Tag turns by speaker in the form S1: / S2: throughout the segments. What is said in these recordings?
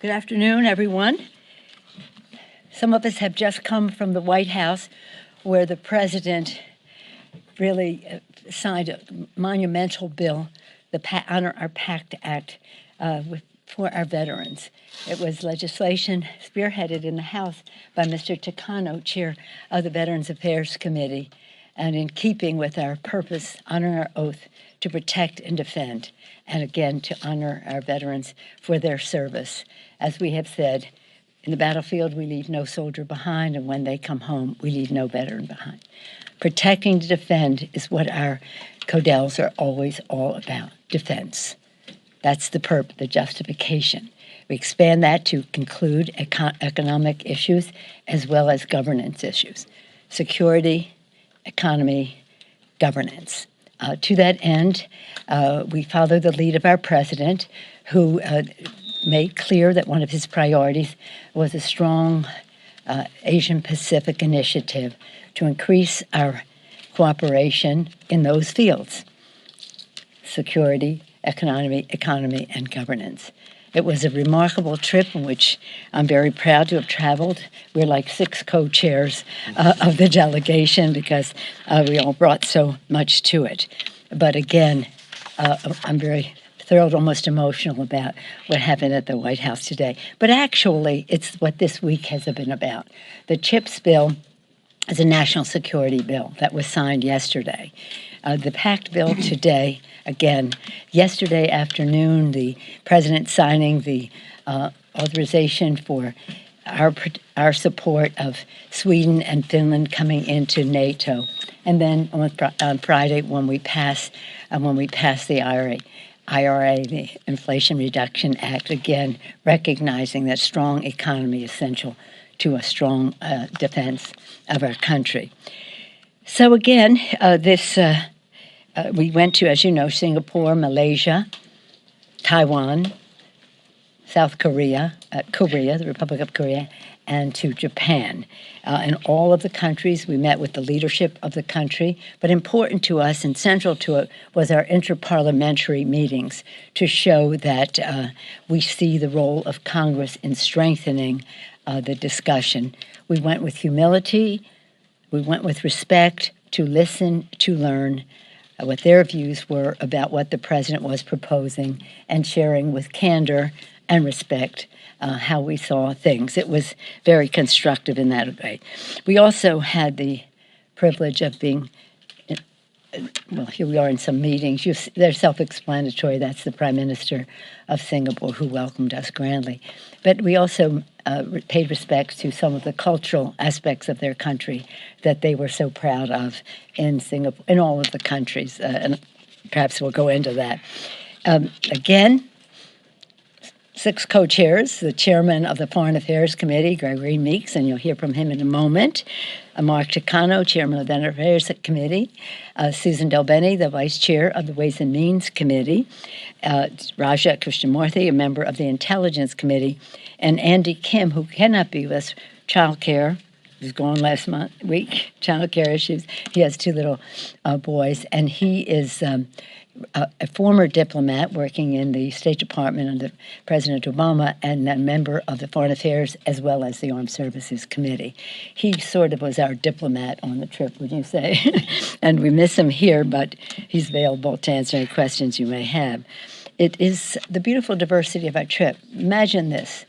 S1: Good afternoon, everyone. Some of us have just come from the White House, where the president really signed a monumental bill, the Honor Our Pact Act, for our veterans. It was legislation spearheaded in the House by Mr. Takano, chair of the Veterans Affairs Committee, and in keeping with our purpose, honor our oath to protect and defend, and again, to honor our veterans for their service. As we have said, in the battlefield, we leave no soldier behind, and when they come home, we leave no veteran behind. Protecting to defend is what our codels are always all about, defense. That's the purpose, the justification. We expand that to include economic issues as well as governance issues, security, economy, governance. To that end, we follow the lead of our president, who made clear that one of his priorities was a strong Asian Pacific initiative to increase our cooperation in those fields: security, economy, and governance. It was a remarkable trip in which I'm very proud to have traveled. We're like 6 co-chairs of the delegation because we all brought so much to it. But again, I'm very thrilled, almost emotional about what happened at the White House today. But actually, it's what this week has been about. The CHIPS bill is a national security bill that was signed yesterday. The PACT bill today, again, yesterday afternoon, the president signing the authorization for our support of Sweden and Finland coming into NATO, and then on Friday when we pass the IRA, the Inflation Reduction Act, again recognizing that strong economy is essential to a strong defense of our country. So again, we went to, as you know, Singapore, Malaysia, Taiwan, South Korea, the Republic of Korea, and to Japan. In all of the countries, we met with the leadership of the country, but important to us and central to it was our interparliamentary meetings to show that we see the role of Congress in strengthening the discussion. We went with humility, we went with respect to listen, to learn what their views were about what the president was proposing, and sharing with candor and respect how we saw things. It was very constructive in that way. We also had the privilege of being, well, here we are in some meetings. They're self-explanatory. That's the Prime Minister of Singapore, who welcomed us grandly. But we also paid respects to some of the cultural aspects of their country that they were so proud of in Singapore, in all of the countries. And perhaps we'll go into that. Again, 6 co-chairs, the chairman of the Foreign Affairs Committee, Gregory Meeks, and you'll hear from him in a moment, Mark Takano, chairman of the Veterans Affairs Committee, Susan Delbeni, the vice chair of the Ways and Means Committee, Raja Krishnamoorthi, a member of the Intelligence Committee, and Andy Kim, who cannot be with us, child care. He was gone last week, child care issues. He has 2 little boys, and he is a former diplomat working in the State Department under President Obama, and a member of the Foreign Affairs as well as the Armed Services Committee. He sort of was our diplomat on the trip, would you say? And we miss him here, but he's available to answer any questions you may have. It is the beautiful diversity of our trip. Imagine this,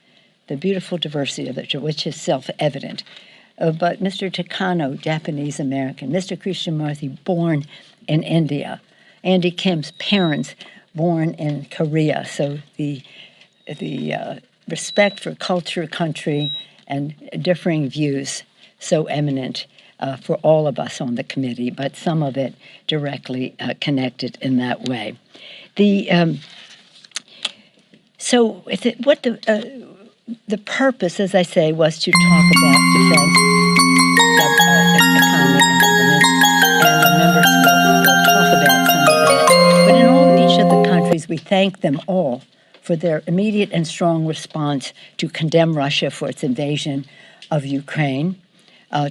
S1: the beautiful diversity of the trip, which is self-evident. But Mr. Takano, Japanese American, Mr. Krishnamoorthi, born in India, Andy Kim's parents born in Korea. So the respect for culture, country, and differing views so eminent for all of us on the committee, but some of it directly connected in that way. The purpose, as I say, was to talk about defense, economy, and governance, and the members will talk about some of that. But in each of the countries, we thank them all for their immediate and strong response to condemn Russia for its invasion of Ukraine.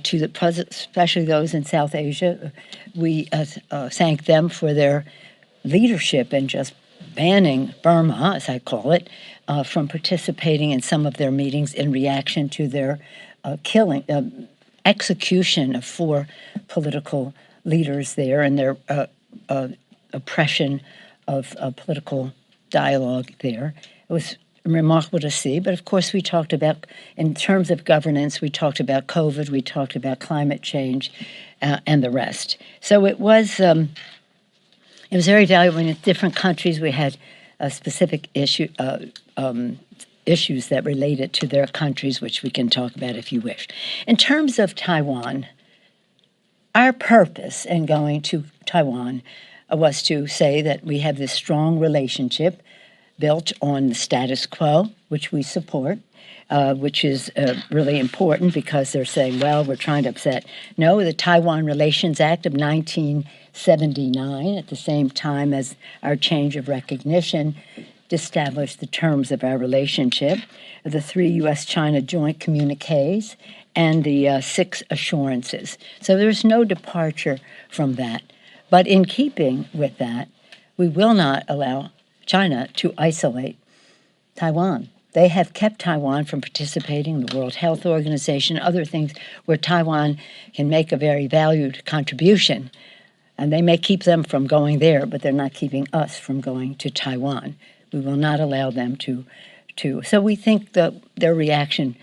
S1: To the president, especially those in South Asia, we thank them for their leadership and just banning Burma, as I call it, from participating in some of their meetings in reaction to their execution of 4 political leaders there and their oppression of political dialogue there. It was remarkable to see, but of course we talked about, in terms of governance, we talked about COVID, we talked about climate change, and the rest. So it was very valuable. In different countries we had specific issues that related to their countries, which we can talk about if you wish. In terms of Taiwan, our purpose in going to Taiwan was to say that we have this strong relationship built on the status quo, which we support, which is really important because they're saying, well, we're trying to upset. No, the Taiwan Relations Act of 1979, at the same time as our change of recognition, established the terms of our relationship, the 3 U.S.-China joint communiques, and the 6 assurances. So there's no departure from that. But in keeping with that, we will not allow China to isolate Taiwan. They have kept Taiwan from participating in the World Health Organization, other things where Taiwan can make a very valued contribution. And they may keep them from going there, but they're not keeping us from going to Taiwan. We will not allow them to. So we think that their reaction,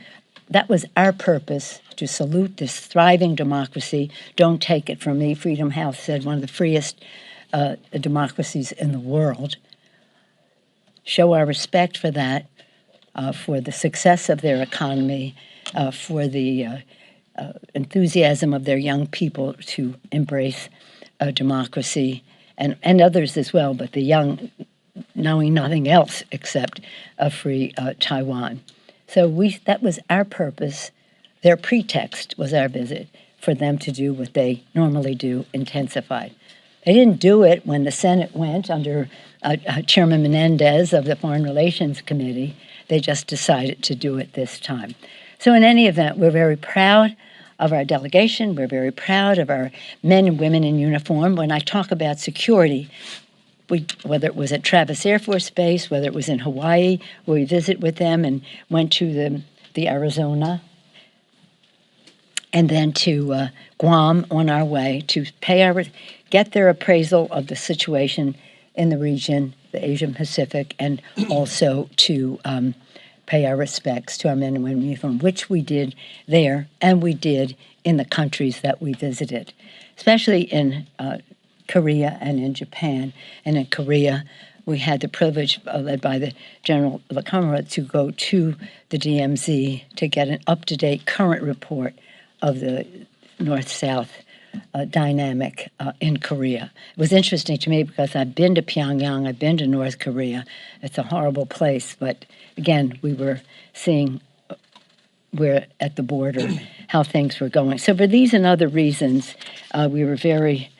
S1: that was our purpose, to salute this thriving democracy. Don't take it from me. Freedom House said one of the freest democracies in the world. Show our respect for that, for the success of their economy, for the enthusiasm of their young people to embrace democracy, and others as well, but the young knowing nothing else except a free Taiwan. So that was our purpose. Their pretext was our visit, for them to do what they normally do, intensified. They didn't do it when the Senate went under Chairman Menendez of the Foreign Relations Committee. They just decided to do it this time. So in any event, we're very proud of our delegation. We're very proud of our men and women in uniform. When I talk about security, whether it was at Travis Air Force Base, whether it was in Hawaii, where we visit with them and went to the Arizona, and then to Guam on our way to get their appraisal of the situation in the region, the Asian Pacific, and also to pay our respects to our men and women in uniform, which we did there, and we did in the countries that we visited, especially in Korea and in Japan. And in Korea, we had the privilege, led by the General Takano, to go to the DMZ to get an up-to-date current report of the North-South dynamic in Korea. It was interesting to me because I've been to Pyongyang, I've been to North Korea. It's a horrible place, but again, we were seeing where at the border how things were going. So for these and other reasons, we were very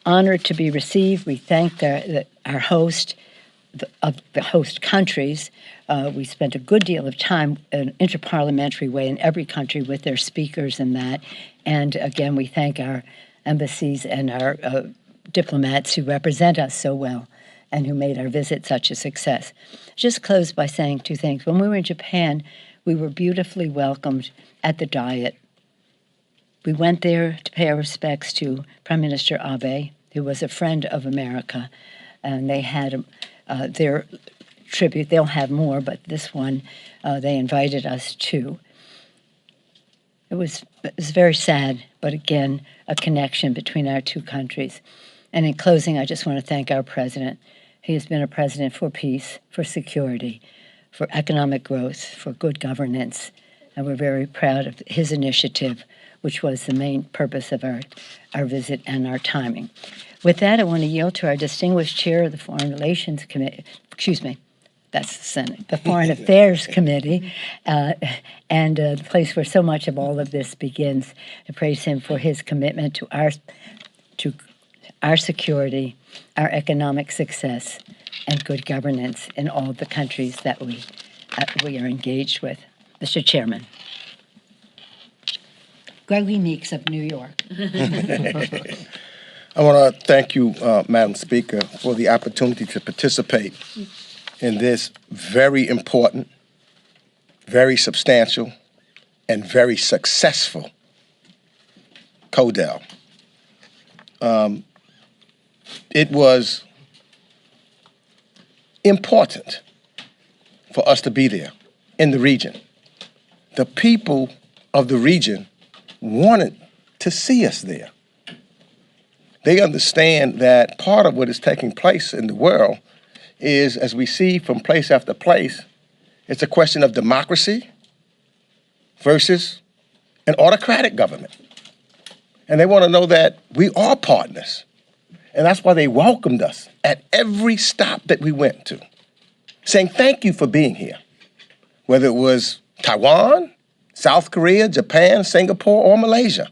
S1: honored to be received. We thanked our host of the host countries. We spent a good deal of time in an interparliamentary way in every country with their speakers and that. And again, we thank our embassies and our diplomats who represent us so well and who made our visit such a success. Just close by saying 2 things. When we were in Japan, we were beautifully welcomed at the Diet. We went there to pay our respects to Prime Minister Abe, who was a friend of America, and they had their tribute. They'll have more, but this one they invited us to. It was very sad, but again, a connection between our 2 countries. And in closing, I just want to thank our president. He has been a president for peace, for security, for economic growth, for good governance, and we're very proud of his initiative, which was the main purpose of our visit and our timing. With that, I want to yield to our distinguished chair of the Foreign Relations Committee, that's the Senate, the Foreign Affairs Committee, and the place where so much of all of this begins, to praise him for his commitment to our security, our economic success, and good governance in all of the countries that we are engaged with. Mr. Chairman. Gregory Meeks of New York.
S2: I want to thank you, Madam Speaker, for the opportunity to participate in this very important, very substantial, and very successful CODEL. It was important for us to be there in the region. The people of the region wanted to see us there. They understand that part of what is taking place in the world is, as we see from place after place, it's a question of democracy versus an autocratic government. And they want to know that we are partners. And that's why they welcomed us at every stop that we went to, saying thank you for being here, whether it was Taiwan, South Korea, Japan, Singapore, or Malaysia.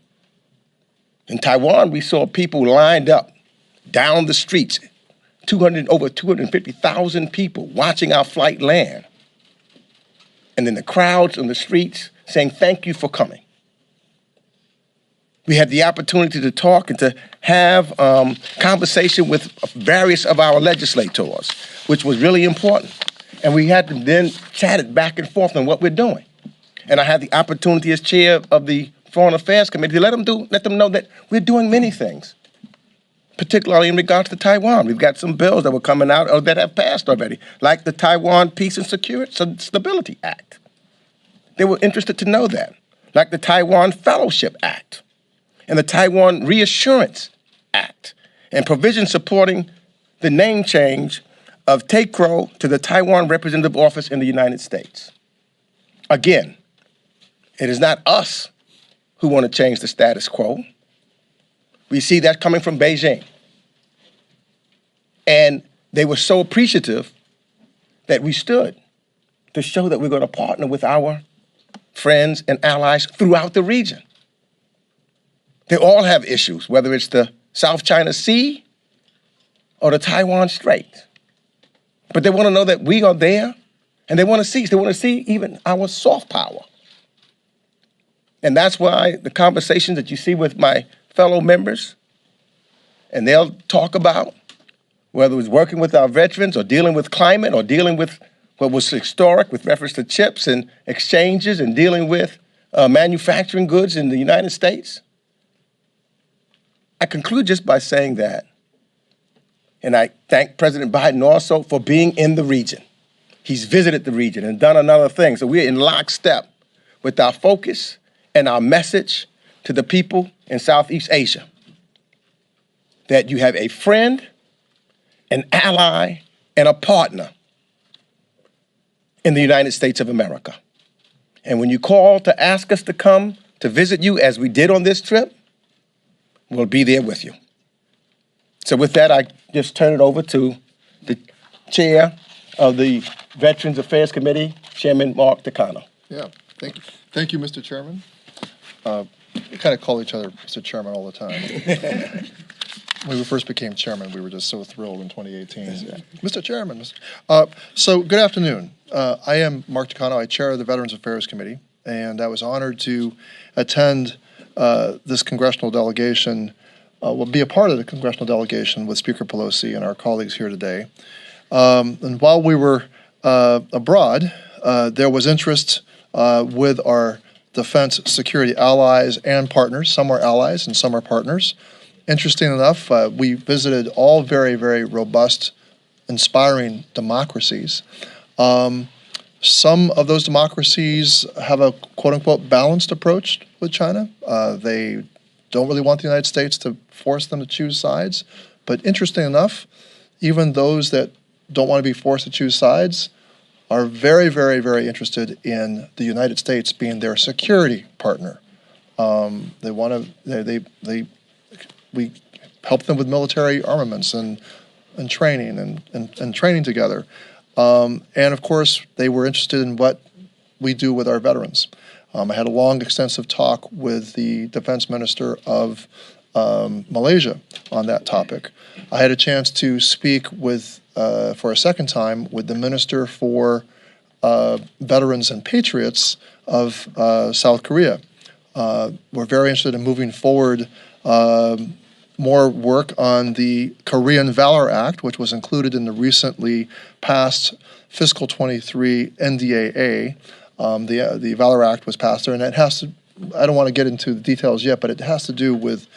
S2: In Taiwan, we saw people lined up down the streets, over 250,000 people watching our flight land. And then the crowds on the streets saying, thank you for coming. We had the opportunity to talk and to have conversation with various of our legislators, which was really important. And we had to then chat it back and forth on what we're doing. And I had the opportunity as chair of the Foreign Affairs Committee to let them know that we're doing many things, particularly in regards to Taiwan. We've got some bills that were coming out or that have passed already, like the Taiwan Peace and Stability Act. They were interested to know that, like the Taiwan Fellowship Act and the Taiwan Reassurance Act, and provisions supporting the name change of Takano to the Taiwan Representative Office in the United States. Again, it is not us who want to change the status quo. We see that coming from Beijing. And they were so appreciative that we stood to show that we're going to partner with our friends and allies throughout the region. They all have issues, whether it's the South China Sea or the Taiwan Strait. But they want to know that we are there, and they want to see even our soft power. And that's why the conversations that you see with my fellow members, and they'll talk about whether it's working with our veterans or dealing with climate or dealing with what was historic with reference to chips and exchanges and dealing with manufacturing goods in the United States. I conclude just by saying that, and I thank President Biden also for being in the region. He's visited the region and done another thing. So we're in lockstep with our focus and our message to the people in Southeast Asia, that you have a friend, an ally, and a partner in the United States of America. And when you call to ask us to come to visit you, as we did on this trip, we'll be there with you. So with that, I just turn it over to the chair of the Veterans Affairs Committee, Chairman Mark Takano.
S3: Yeah, thank you. Thank you, Mr. Chairman. We kind of call each other Mr. Chairman all the time. When we first became chairman, we were just so thrilled in 2018. Mr. Chairman. So good afternoon. I am Mark Takano. I chair the Veterans Affairs Committee, and I was honored to attend this congressional delegation, be a part of the congressional delegation with Speaker Pelosi and our colleagues here today. And while we were abroad, there was interest with our defense security allies and partners. Some are allies and some are partners. Interesting enough, we visited all very, very robust, inspiring democracies. Some of those democracies have a quote-unquote balanced approach with China. They don't really want the United States to force them to choose sides. But interesting enough, even those that don't want to be forced to choose sides are very, very, very interested in the United States being their security partner. We help them with military armaments and training and training together. And of course, they were interested in what we do with our veterans. I had a long, extensive talk with the defense minister of Malaysia on that topic. I had a chance to speak with, for a second time, with the Minister for Veterans and Patriots of South Korea. We're very interested in moving forward more work on the Korean Valor Act, which was included in the recently passed fiscal 23 NDAA. The Valor Act was passed there, and it has to, I don't want to get into the details yet, but it has to do with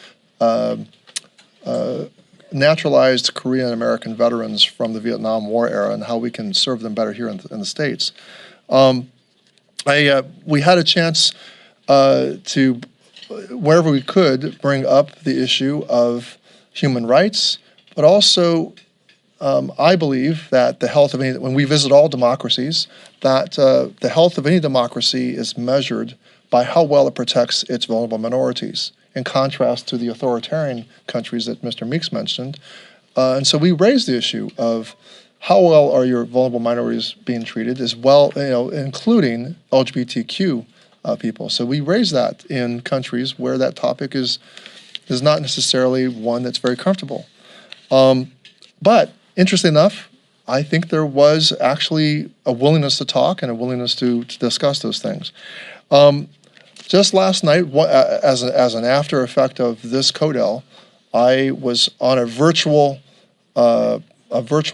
S3: naturalized Korean American veterans from the Vietnam War era and how we can serve them better here in the States. We had a chance to, wherever we could, bring up the issue of human rights, but also I believe that the health of any, when we visit all democracies, that the health of any democracy is measured by how well it protects its vulnerable minorities, in contrast to the authoritarian countries that Mr. Meeks mentioned. And so we raised the issue of how well are your vulnerable minorities being treated, as well, including LGBTQ people. So we raised that in countries where that topic is not necessarily one that's very comfortable. But interesting enough, I think there was actually a willingness to talk and a willingness to discuss those things. Just last night, as an after effect of this CODEL, I was on a virtual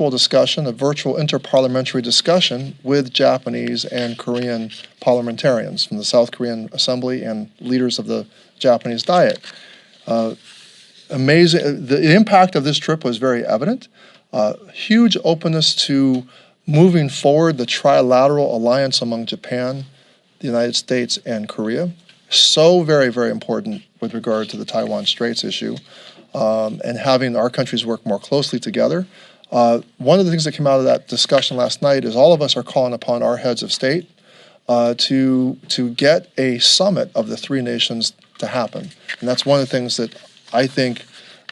S3: discussion, a virtual interparliamentary discussion with Japanese and Korean parliamentarians from the South Korean Assembly and leaders of the Japanese Diet. Amazing. The impact of this trip was very evident. Huge openness to moving forward the trilateral alliance among Japan, the United States, and Korea. So very, very important with regard to the Taiwan Straits issue, and having our countries work more closely together. One of the things that came out of that discussion last night is all of us are calling upon our heads of state to get a summit of the three nations to happen. And that's one of the things that I think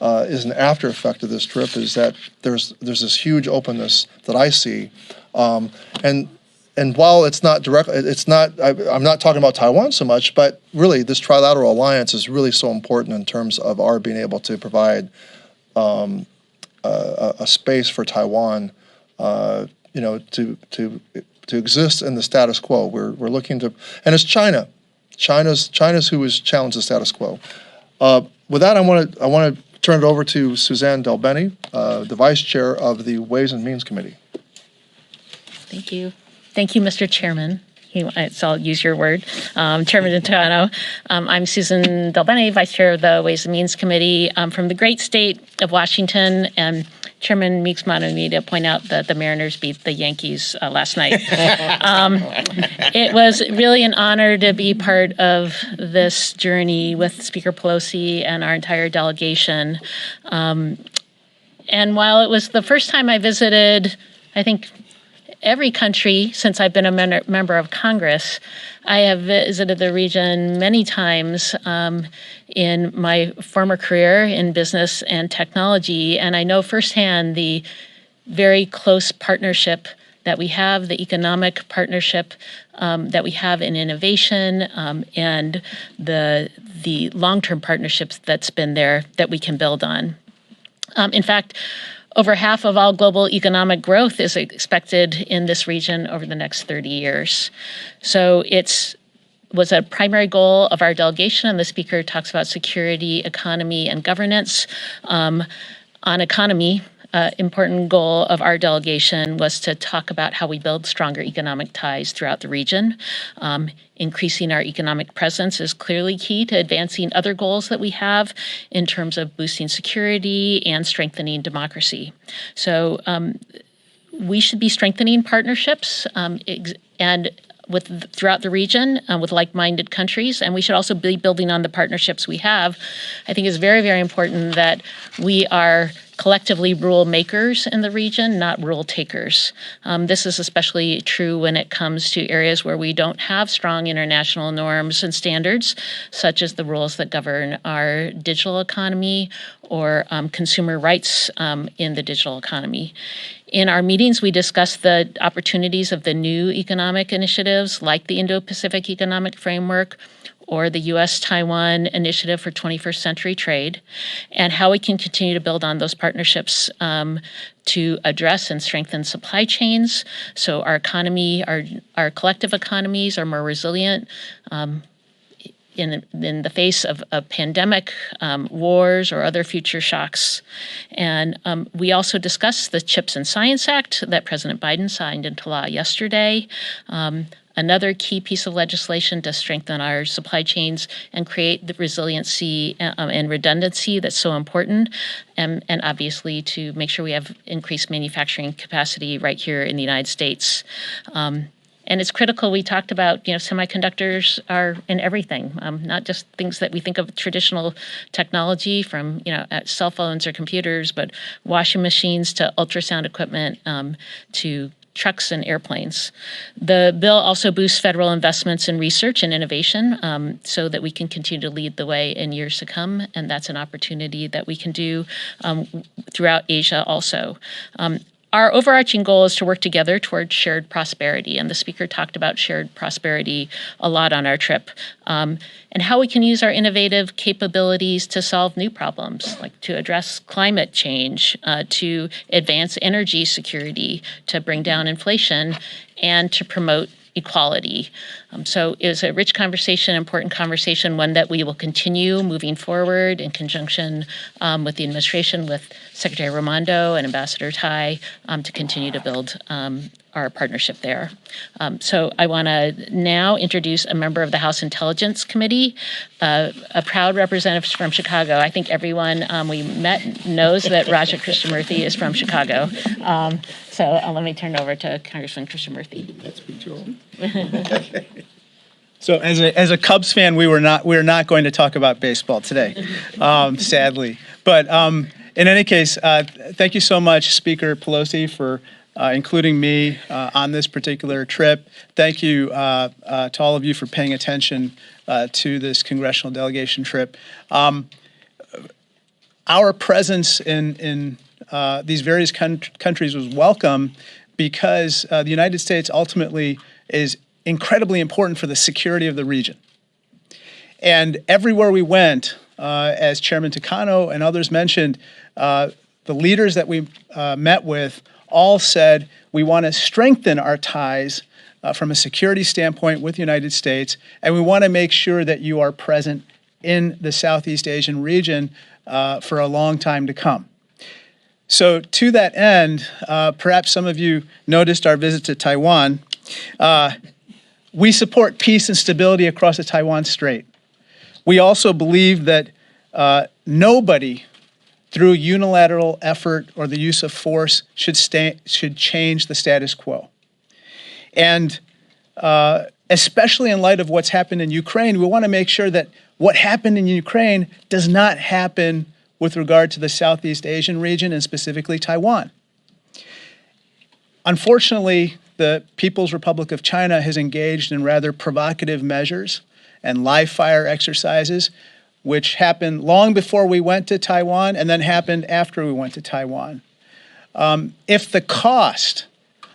S3: is an after effect of this trip, is that there's this huge openness that I see. And while it's not direct, I'm not talking about Taiwan so much, but really this trilateral alliance is really so important in terms of our being able to provide a space for Taiwan, to exist in the status quo. We're looking to, and it's China's who has challenged the status quo. With that, I want to turn it over to Suzanne Delbene, the Vice Chair of the Ways and Means Committee.
S4: Thank you. Thank you, Mr. Chairman. So I'll use your word, Chairman Takano. I'm Susan Delbene, Vice Chair of the Ways and Means Committee from the great state of Washington. And Chairman Meeks wanted me to point out that the Mariners beat the Yankees last night. It was really an honor to be part of this journey with Speaker Pelosi and our entire delegation. And while it was the first time I visited, I think, every country since I've been a member of Congress, I have visited the region many times in my former career in business and technology, and I know firsthand the very close partnership that we have, the economic partnership that we have in innovation, and the long-term partnerships that's been there that we can build on. In fact, over half of all global economic growth is expected in this region over the next 30 years. So it was a primary goal of our delegation, and the speaker talks about security, economy, and governance. On economy, important goal of our delegation was to talk about how we build stronger economic ties throughout the region. Increasing our economic presence is clearly key to advancing other goals that we have in terms of boosting security and strengthening democracy. So we should be strengthening partnerships and throughout the region with like-minded countries, and we should also be building on the partnerships we have. I think it's very, very important that we are collectively rule makers in the region, not rule takers. This is especially true when it comes to areas where we don't have strong international norms and standards, such as the rules that govern our digital economy or consumer rights in the digital economy. In our meetings, we discussed the opportunities of the new economic initiatives like the Indo-Pacific Economic Framework or the U.S.-Taiwan Initiative for 21st Century Trade, and how we can continue to build on those partnerships to address and strengthen supply chains so our economy, our collective economies are more resilient in the face of a pandemic, wars, or other future shocks. And we also discussed the CHIPS and Science Act that President Biden signed into law yesterday. Another key piece of legislation to strengthen our supply chains and create the resiliency and redundancy that's so important, and obviously to make sure we have increased manufacturing capacity right here in the United States. And it's critical. We talked about, semiconductors are in everything, not just things that we think of traditional technology from, cell phones or computers, but washing machines to ultrasound equipment to trucks and airplanes. The bill also boosts federal investments in research and innovation so that we can continue to lead the way in years to come. And that's an opportunity that we can do throughout Asia also. Our overarching goal is to work together towards shared prosperity, and the speaker talked about shared prosperity a lot on our trip, and how we can use our innovative capabilities to solve new problems, like to address climate change, to advance energy security, to bring down inflation, and to promote equality. So it was a rich conversation, important conversation, one that we will continue moving forward in conjunction with the administration, with Secretary Raimondo and Ambassador Tai to continue to build our partnership there. So I want to now introduce a member of the House Intelligence Committee, a proud representative from Chicago. I think everyone we met knows that Raja Krishnamoorthi is from Chicago. So let me turn it over to Congressman Krishnamoorthi.
S2: That's pretty cool.
S5: So as a Cubs fan, we're not going to talk about baseball today, sadly. But in any case, thank you so much, Speaker Pelosi, for including me on this particular trip. Thank you to all of you for paying attention to this congressional delegation trip. Our presence in these various countries was welcome because the United States ultimately is incredibly important for the security of the region. And everywhere we went, as Chairman Takano and others mentioned, the leaders that we met with all said we want to strengthen our ties from a security standpoint with the United States, and we want to make sure that you are present in the Southeast Asian region for a long time to come. So to that end, perhaps some of you noticed our visit to Taiwan. We support peace and stability across the Taiwan Strait. We also believe that nobody, through unilateral effort or the use of force, should change the status quo. And especially in light of what's happened in Ukraine, we want to make sure that what happened in Ukraine does not happen with regard to the Southeast Asian region and specifically Taiwan. Unfortunately, the People's Republic of China has engaged in rather provocative measures and live fire exercises, which happened long before we went to Taiwan and then happened after we went to Taiwan. If the cost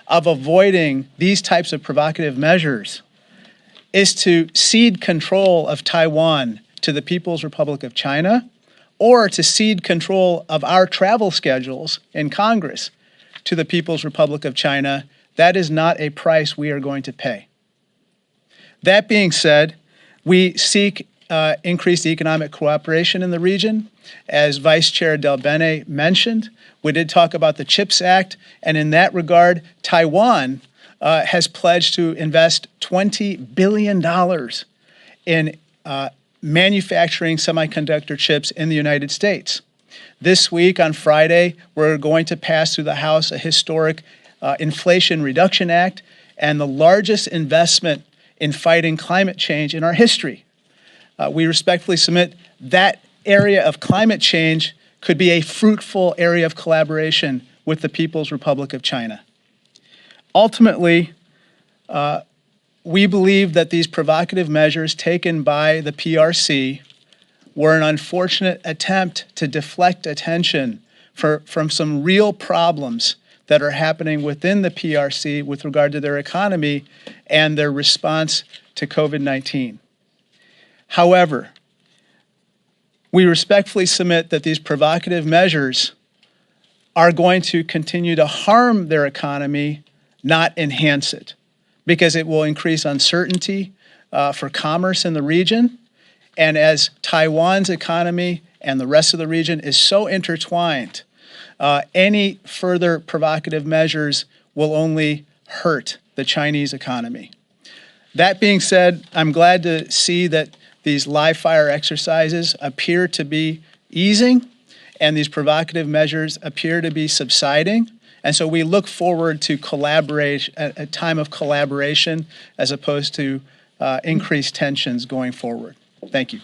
S5: of avoiding these types of provocative measures is to cede control of Taiwan to the People's Republic of China, or to cede control of our travel schedules in Congress to the People's Republic of China, that is not a price we are going to pay. That being said, we seek increased economic cooperation in the region. As Vice Chair Del Bene mentioned, we did talk about the CHIPS Act, and in that regard, Taiwan has pledged to invest $20 billion in manufacturing semiconductor chips in the United States. This week, on Friday, we're going to pass through the House a historic Inflation Reduction Act and the largest investment in fighting climate change in our history. We respectfully submit that area of climate change could be a fruitful area of collaboration with the People's Republic of China. Ultimately, we believe that these provocative measures taken by the PRC were an unfortunate attempt to deflect attention from some real problems that are happening within the PRC with regard to their economy and their response to COVID-19. However, we respectfully submit that these provocative measures are going to continue to harm their economy, not enhance it, because it will increase uncertainty for commerce in the region. And as Taiwan's economy and the rest of the region is so intertwined, any further provocative measures will only hurt the Chinese economy. That being said, I'm glad to see that these live fire exercises appear to be easing and these provocative measures appear to be subsiding. And so we look forward to a time of collaboration as opposed to increased tensions going forward. Thank you.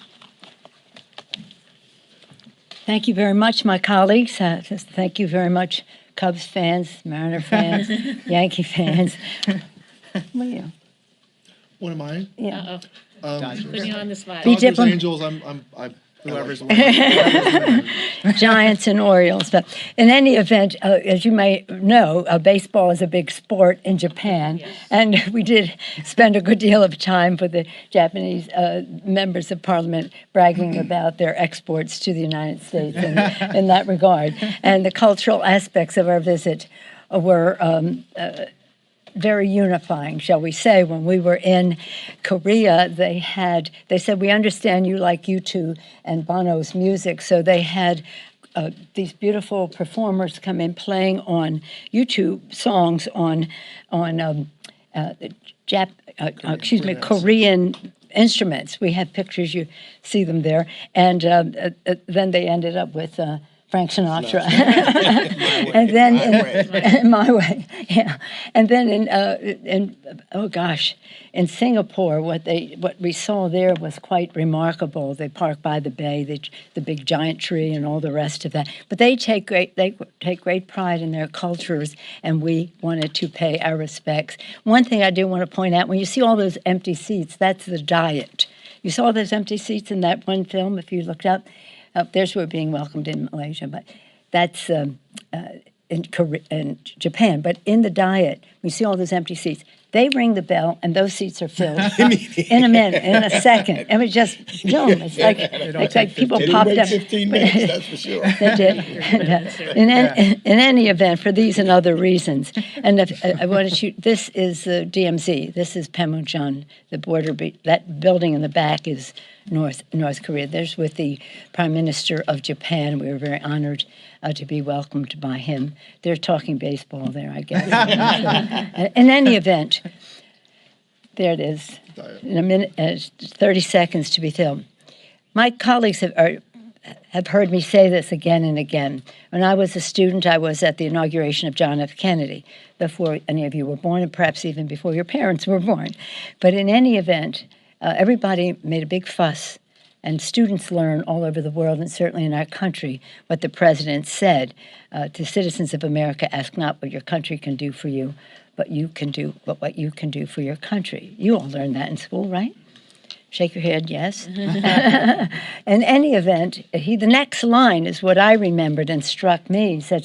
S1: Thank you very much, my colleagues. Thank you very much, Cubs fans, Mariner fans, Yankee fans. What are you?
S3: What am I?
S1: Yeah.
S4: Putting you on the spot.
S1: Be
S3: Dodgers,
S1: diplomat-
S3: Angels, I'm whoever's
S1: Giants and Orioles. But in any event, as you may know, baseball is a big sport in Japan. And we did spend a good deal of time with the Japanese members of parliament bragging about their exports to the United States in that regard. And the cultural aspects of our visit were very unifying, shall we say. When we were in Korea, they said, we understand you like U2 and Bono's music, so they had these beautiful performers come in playing on YouTube songs on Korean instruments. We have pictures, you see them there. And then they ended up with Frank Sinatra. And then my way, yeah. And then in Singapore, what we saw there was quite remarkable. They park by the bay, the big giant tree, and all the rest of that. But they take great pride in their cultures, and we wanted to pay our respects. One thing I do want to point out: when you see all those empty seats, that's the Diet. You saw those empty seats in that one film. If you looked up. There's where we're being welcomed in Malaysia, but that's in Japan. But in the Diet, we see all those empty seats. They ring the bell, and those seats are filled in a minute, in a second. And we just, it's like people popped up.
S2: 15 minutes, that's for sure.
S1: They did. And, in any event, for these and other reasons, and I wanted you, this is the DMZ. This is Panmunjom, the border. That building in the back is North Korea. There's with the Prime Minister of Japan. We were very honored to be welcomed by him. They're talking baseball there, I guess. In any event, there it is. In a minute, 30 seconds to be filmed. My colleagues have heard me say this again and again. When I was a student, I was at the inauguration of John F. Kennedy, before any of you were born, and perhaps even before your parents were born. But in any event, everybody made a big fuss, and students learn all over the world, and certainly in our country, what the president said to citizens of America: ask not what your country can do for you, but what you can do for your country. You all learned that in school, right? Shake your head, yes. In any event, the next line is what I remembered and struck me. He said,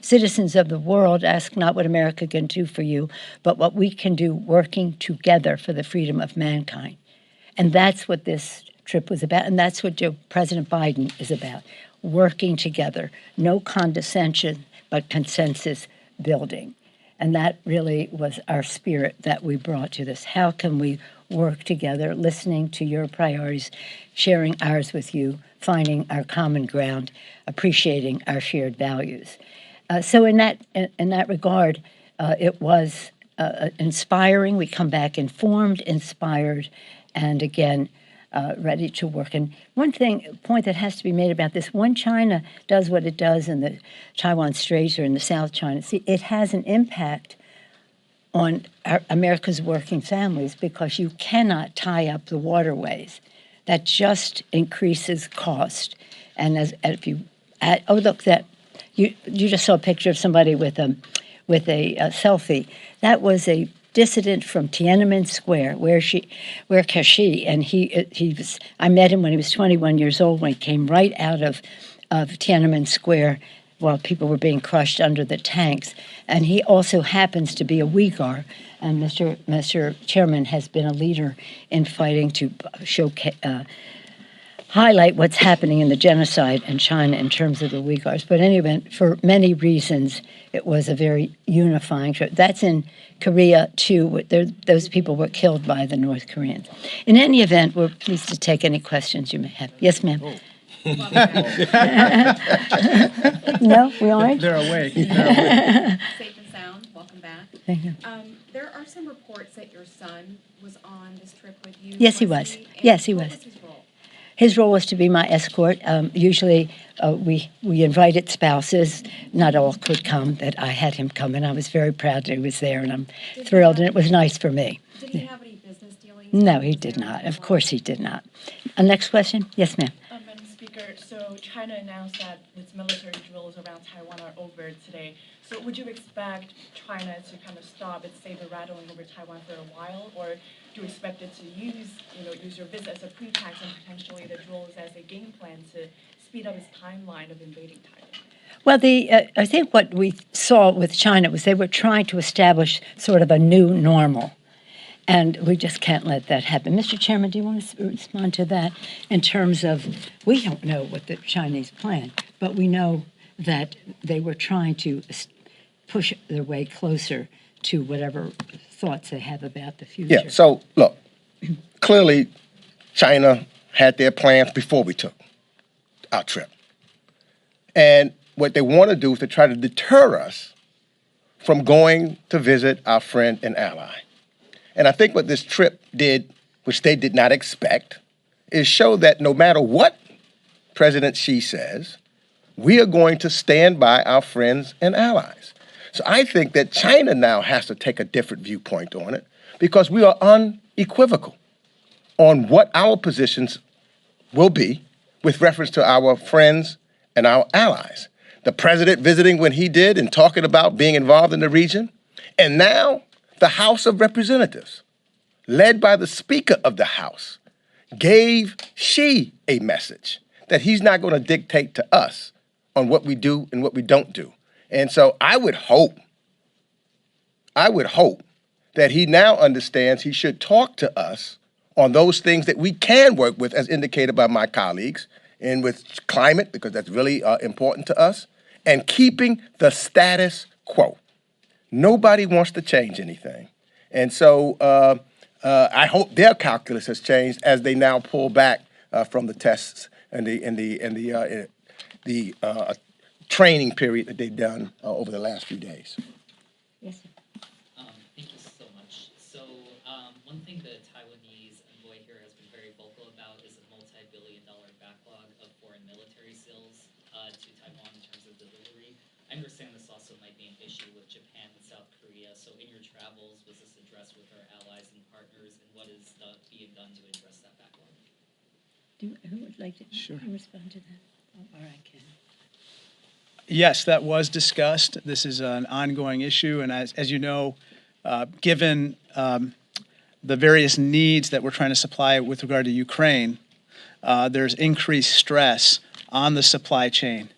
S1: citizens of the world, ask not what America can do for you, but what we can do working together for the freedom of mankind. And that's what this trip was about, and that's what President Biden is about, working together. No condescension, but consensus building. And that really was our spirit that we brought to this. How can we work together, listening to your priorities, sharing ours with you, finding our common ground, appreciating our shared values? So in that regard, it was inspiring. We come back informed, inspired, and again, ready to work. And one point that has to be made about this: when China does what it does in the Taiwan Straits or in the South China Sea, it has an impact on America's working families, because you cannot tie up the waterways. That just increases cost. And if you add, you just saw a picture of somebody with a selfie. That was a dissident from Tiananmen Square, where Kashi, and I met him when he was 21 years old, when he came right out of Tiananmen Square while people were being crushed under the tanks. And he also happens to be a Uyghur, and Mr. Chairman has been a leader in fighting to show highlight what's happening in the genocide in China in terms of the Uyghurs. But anyway, for many reasons, it was a very unifying trip. That's in Korea, too. Those people were killed by the North Koreans. In any event, we're pleased to take any questions you may have. Yes, ma'am. No, we aren't?
S5: They're awake.
S6: Safe and sound. Welcome back.
S1: Thank you.
S6: There are some reports that your son was on this trip with you.
S1: Yes, he was.
S6: And
S1: Yes, he
S6: what
S1: was.
S6: was his role?
S1: His role was to be my escort. Usually, we invited spouses. Not all could come. That I had him come, and I was very proud that he was there, and I'm thrilled, and it was nice for me.
S6: Did he have any business dealings?
S1: No, he did not. Of course, he did not. Next question. Yes, ma'am.
S7: Madam Speaker, so China announced that its military drills around Taiwan are over today. So would you expect China to kind of stop its saber rattling over Taiwan for a while, or do you expect it to use your visit as a pretext and potentially the drills as a game plan to speed up its timeline of invading Taiwan?
S1: Well, I think what we saw with China was they were trying to establish sort of a new normal. And we just can't let that happen. Mr. Chairman, do you want to respond to that in terms of, we don't know what the Chinese plan, but we know that they were trying to push their way closer to whatever thoughts they have about the future.
S2: Yeah, so look, clearly China had their plans before we took our trip. And what they want to do is to try to deter us from going to visit our friend and ally. And I think what this trip did, which they did not expect, is show that no matter what President Xi says, we are going to stand by our friends and allies. So I think that China now has to take a different viewpoint on it because we are unequivocal on what our positions will be with reference to our friends and our allies. The president visiting when he did and talking about being involved in the region, and now the House of Representatives, led by the Speaker of the House, gave Xi a message that he's not going to dictate to us on what we do and what we don't do. And so I would hope that he now understands he should talk to us on those things that we can work with, as indicated by my colleagues, and with climate, because that's really important to us, and keeping the status quo. Nobody wants to change anything. And so I hope their calculus has changed as they now pull back from the tests and the training period that they've done over the last few days.
S1: Yes, sir.
S8: Thank you so much. So one thing the Taiwanese envoy here has been very vocal about is a multi-billion-dollar backlog of foreign military sales to Taiwan in terms of delivery. I understand this also might be an issue with Japan and South Korea. So in your travels, was this addressed with our allies and partners, and what is being done to address that backlog?
S1: Who would like to
S5: Sure.
S1: respond to that? Oh, all right, Ken.
S5: Yes, that was discussed. This is an ongoing issue, and as you know, given the various needs that we're trying to supply with regard to Ukraine, there's increased stress on the supply chain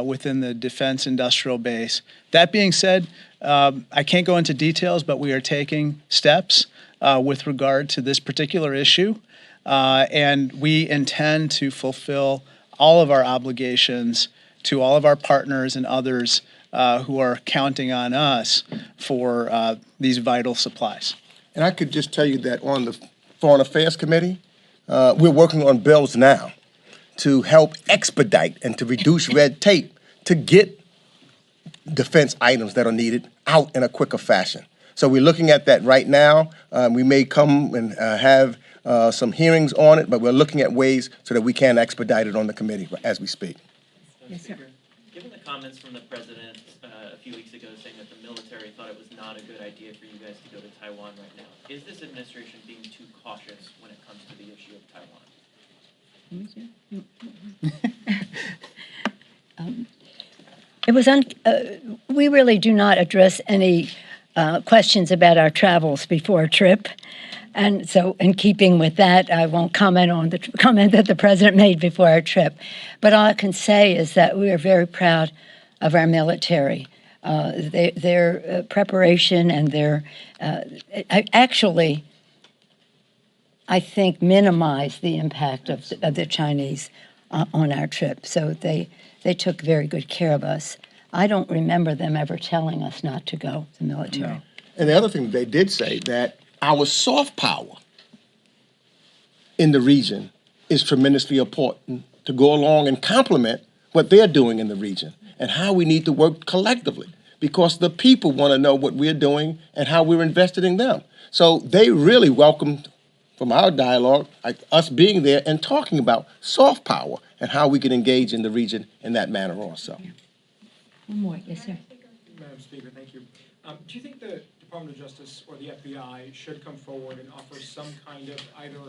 S5: within the defense industrial base. That being said, I can't go into details, but we are taking steps with regard to this particular issue, and we intend to fulfill all of our obligations to all of our partners and others who are counting on us for these vital supplies.
S2: And I could just tell you that on the Foreign Affairs Committee, we're working on bills now to help expedite and to reduce red tape to get defense items that are needed out in a quicker fashion. So we're looking at that right now. We may come and have some hearings on it, but we're looking at ways so that we can expedite it on the committee as we speak.
S1: Yes, sir.
S9: Given the comments from the president a few weeks ago saying that the military thought it was not a good idea for you guys to go to Taiwan right now, is this administration being too cautious when it comes to the issue of Taiwan?
S1: It was we really do not address any questions about our travels before a trip. And so in keeping with that, I won't comment on the comment that the president made before our trip. But all I can say is that we are very proud of our military. Their preparation and their actually, I think, minimize the impact of the Chinese on our trip. So they took very good care of us. I don't remember them ever telling us not to go, the military.
S2: No. And the other thing they did say that our soft power in the region is tremendously important to go along and complement what they're doing in the region and how we need to work collectively, because the people want to know what we're doing and how we're invested in them. So they really welcomed, from our dialogue, like us being there and talking about soft power and how we can engage in the region in that manner also.
S1: One more, yes, sir.
S10: Madam Speaker, thank you. Do you think the Department of Justice or the FBI should come forward and offer some kind of either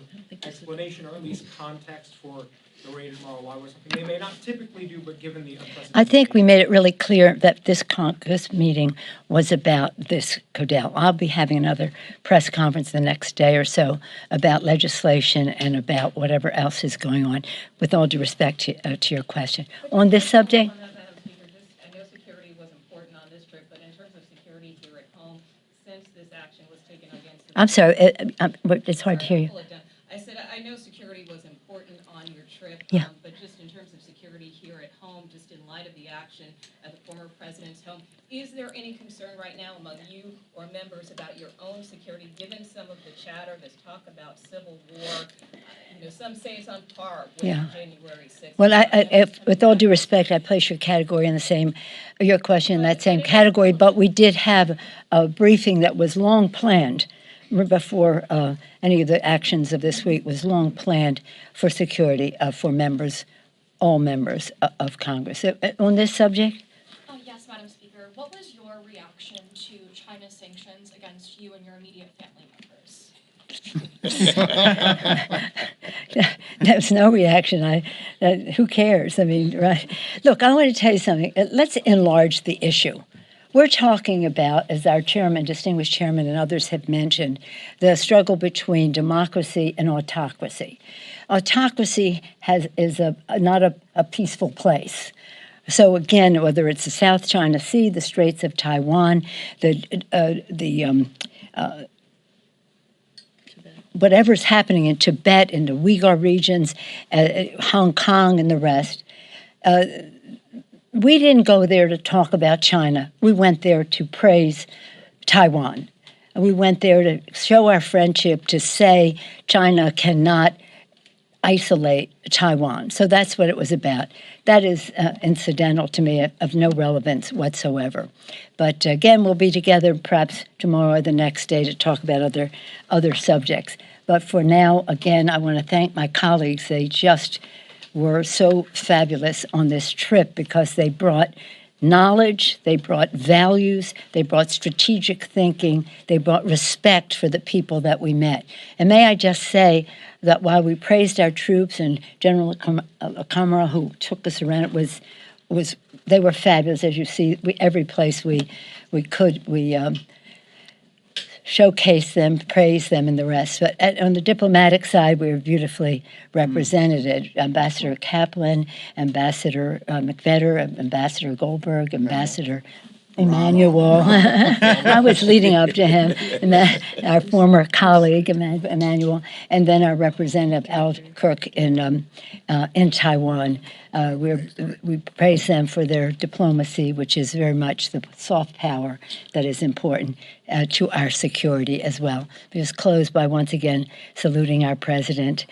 S10: explanation or at least context for the raid at Mar-a-Lago or something they may not typically do, but given the unprecedented...
S1: I think we made it really clear that this meeting was about this Codell. I'll be having another press conference the next day or so about legislation and about whatever else is going on, with all due respect to your question. On this subject...
S11: I know security was important on this trip, but in terms of security here at home, since this action was taken against...
S1: I'm sorry, it's hard to hear you.
S11: I said I know security was important on your trip,
S1: Yeah.
S11: but just in terms of security here at home, just in light of the action at the former president's home, is there any concern right now among you or members about your own security, given some of the chatter, this talk about civil war? Some say it's on par with January 6th.
S1: Well, with all due respect, I place your category in the same, your question in that same category, but we did have a briefing that was long planned before any of the actions of this week, was long planned for security for members, all members of Congress. On this subject?
S12: Yes, Madam Speaker. What was your reaction to China's sanctions against you and your immediate family members?
S1: There's no reaction. Who cares? I mean, right? Look, I want to tell you something. Let's enlarge the issue. We're talking about, as our chairman, distinguished chairman, and others have mentioned, the struggle between democracy and autocracy. Autocracy is not a peaceful place. So again, whether it's the South China Sea, the Straits of Taiwan, whatever's happening in Tibet, in the Uyghur regions, Hong Kong, and the rest. We didn't go there to talk about China. We went there to praise Taiwan. We went there to show our friendship, to say China cannot isolate Taiwan. So that's what it was about. That is incidental to me, of no relevance whatsoever. But again, we'll be together perhaps tomorrow or the next day to talk about other subjects. But for now, again, I want to thank my colleagues. They just were so fabulous on this trip because they brought knowledge, they brought values, they brought strategic thinking, they brought respect for the people that we met. And may I just say that while we praised our troops and General Kamara, who took us around, they were fabulous. As you see, every place we could, showcase them, praise them, and the rest. But on the diplomatic side, we were beautifully represented. Ambassador Kaplan, Ambassador McVetter, Ambassador Goldberg, Ambassador Emmanuel. I was leading up to him, and our former colleague, Emmanuel, and then our representative, Al Kirk, in Taiwan. We praise them for their diplomacy, which is very much the soft power that is important to our security as well. We just close by once again saluting our president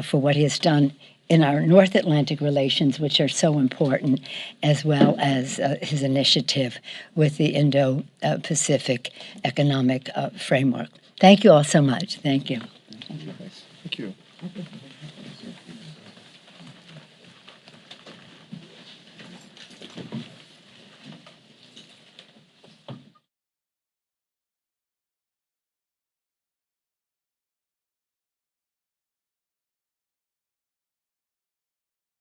S1: for what he has done in our North Atlantic relations, which are so important, as well as his initiative with the Indo-Pacific Economic Framework. Thank you all so much. Thank you.